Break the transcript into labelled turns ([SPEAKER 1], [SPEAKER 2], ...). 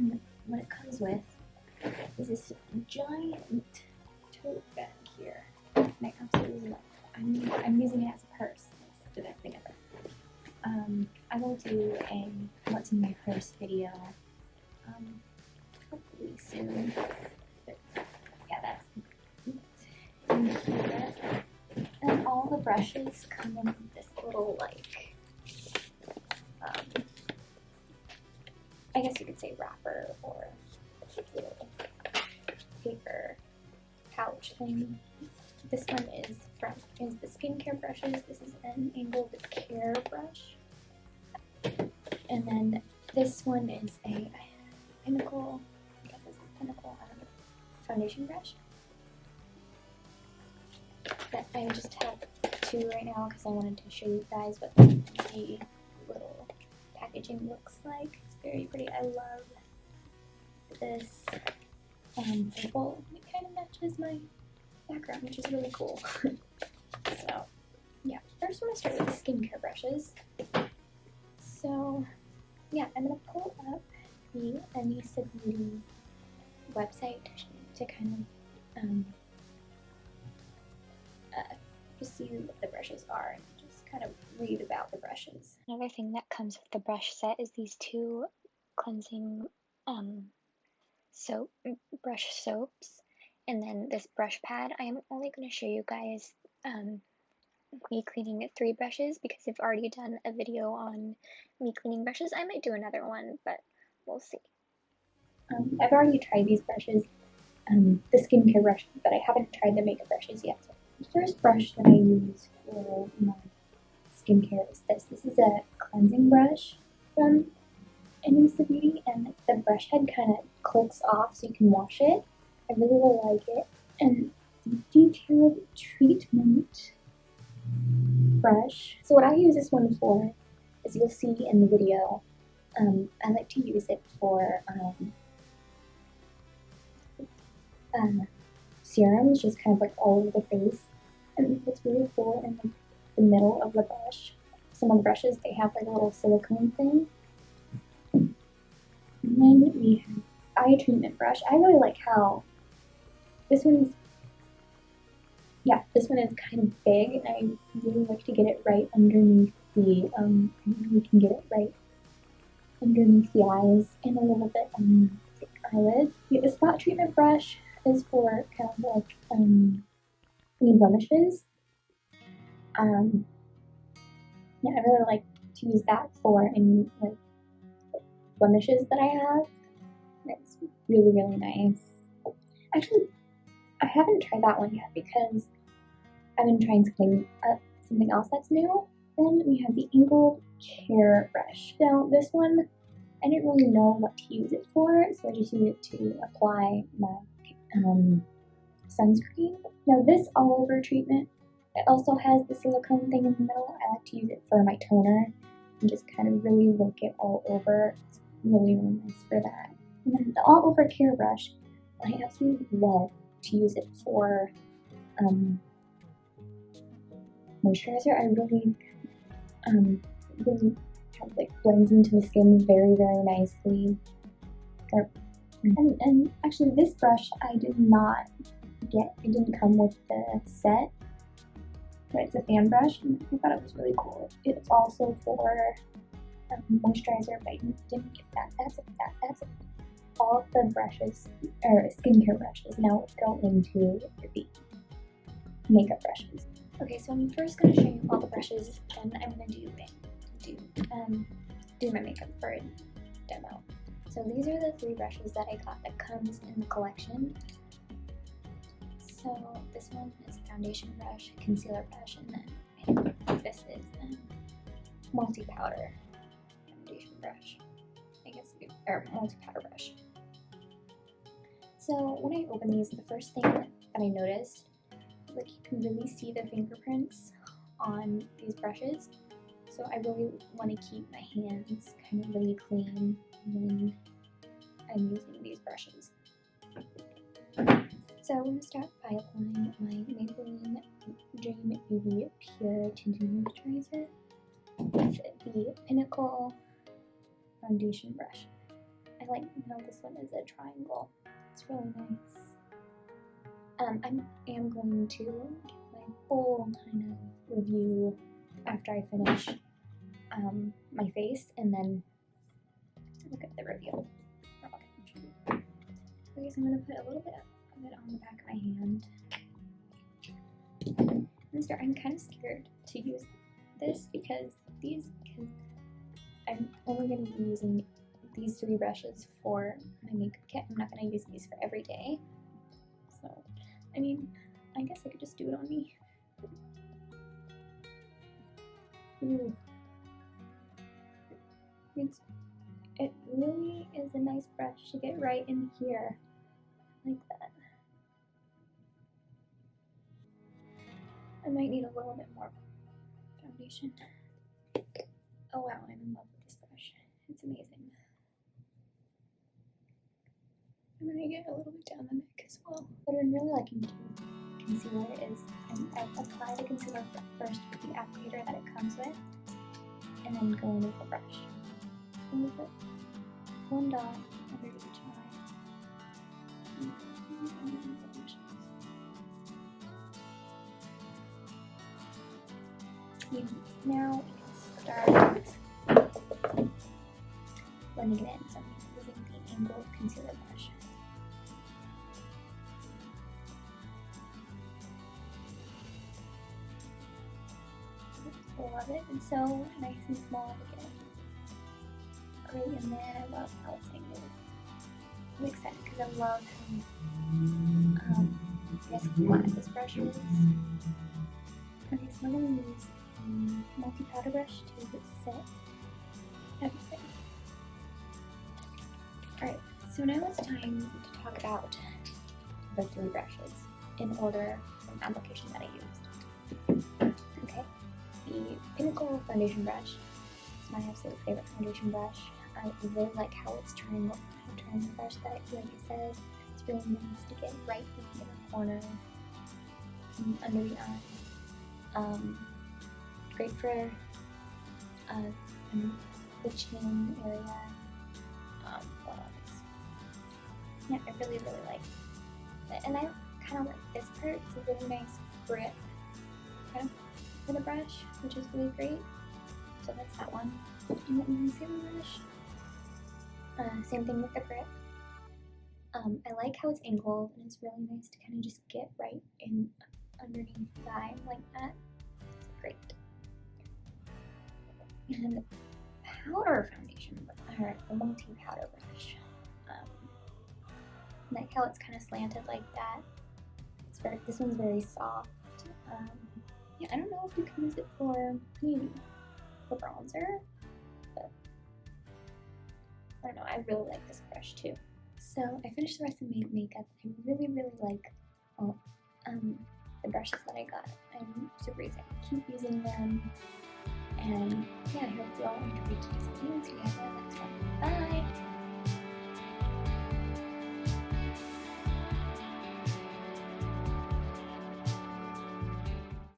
[SPEAKER 1] And what it comes with is this giant tote bag here. And I absolutely love it. I'm using it as a purse. It's the best thing ever. I will do a what's in my purse video, hopefully soon. But yeah, that's in here. And all the brushes come in this little, like, I guess you could say wrapper or little paper pouch thing. This one is the skincare brushes. This is an angled care brush. And then this one is a pinnacle, I guess it's a pinnacle foundation brush. But I just have two right now because I wanted to show you guys what the little packaging looks like. It's very pretty. I love this purple. It kind of matches my background, which is really cool. So yeah, first I'm going to start with the skincare brushes. So yeah, I'm going to pull up the Anisa Beauty website to kind of just see what the brushes are and just kind of read about the brushes.
[SPEAKER 2] Another thing that comes with the brush set is these two cleansing brush soaps, and then this brush pad. I am only going to show you guys me cleaning 3 brushes because I've already done a video on me cleaning brushes. I might do another one, but we'll see.
[SPEAKER 1] I've already tried these brushes, the skincare brushes, but I haven't tried the makeup brushes yet. So the first brush that I use for my skincare is this. This is a cleansing brush from Anisa Beauty, and the brush head kind of clicks off so you can wash it. I really, really like it. And the detailed treatment brush. So what I use this one for, as you'll see in the video, I like to use it for serums, just kind of like all over the face. And what's really cool in the middle of the brush, some of the brushes, they have like a little silicone thing. And then we have eye treatment brush. I really like how this one is kind of big, and I really like to get it right underneath the, I really can get it right underneath the eyes and a little bit on the eyelid. The spot treatment brush is for kind of like any blemishes. Yeah, I really like to use that for any like blemishes that I have. It's really, really nice. Actually, I haven't tried that one yet because I've been trying something else that's new. Then we have the angled care brush. Now this one, I didn't really know what to use it for, so I just use it to apply my sunscreen. Now this all over treatment, it also has the silicone thing in the middle. I like to use it for my toner and just kind of really work it all over. It's really, really nice for that. And then the all over care brush, I absolutely love to use it for moisturizer. I really have like blends into the skin very, very nicely. And actually this brush I did not get, it didn't come with the set, but it's a fan brush, and I thought it was really cool. It's also for moisturizer, but I didn't get that. That's it. All of the brushes, or skincare brushes, now go into the makeup brushes. Okay, so I'm first going to show you all the brushes, and I'm going to do my makeup for a demo. So these are the 3 brushes that I got that comes in the collection. So this one is a foundation brush, concealer brush, and then this is a multi-powder foundation brush, I guess, or multi-powder brush. So when I open these, the first thing that I noticed, like, you can really see the fingerprints on these brushes. So I really want to keep my hands kind of really clean when I'm using these brushes. So I'm going to start by applying my Maybelline Dream UV Pure Tinted Moisturizer with the Pinnacle foundation brush. I like, no, this one is a triangle. It's really nice. I am going to get my full kind of review after I finish my face, and then look at the review. Okay, so I'm going to put a little bit of it on the back of my hand. I'm kind of scared to use this because I'm only going to be using these 3 brushes for my makeup kit. I'm not going to use these for every day. So, I mean, I guess I could just do it on me. Ooh. It really is a nice brush to get right in here, like that. I might need a little bit more foundation. Oh wow, I'm in love with this brush. It's amazing. I'm gonna get a little bit down the neck as well. What I'm really liking to concealer is I apply the concealer first with the applicator that it comes with, and then go in with the brush. And we put 1 dot under each eye. Now we can start blending it in. So I'm using the angled concealer brush. I love it. It's so nice and small to get right in there. I love how it's angled. I'm excited because I love how, I guess flat this brush is. Okay, so I'm going to use multi-powder brush to set everything. Alright, so now it's time to talk about the 3 brushes in order from application that I used. Okay, the Pinnacle foundation brush is my absolute favorite foundation brush. I really like how it's triangle brush that, like I said, it's really nice to get right in the inner corner, under the eye. Great for the chin area. What else? Yeah, I really like it. And I kind of like this part. It's a really nice grip kind of for the brush, which is really great. So that's that one. And then the concealer brush. Same thing with the grip. I like how it's angled, and it's really nice to kind of just get right in underneath the eye like that. It's great. And then the powder foundation, or the multi-powder brush. Like how it's kind of slanted like that. This one's very soft. Yeah, I don't know if you can use it for bronzer, but I don't know. I really like this brush too. So I finished the rest of my makeup. I really like the brushes that I got. I'm super excited to keep using them. And yeah, I hope you all enjoyed today's video. So yeah,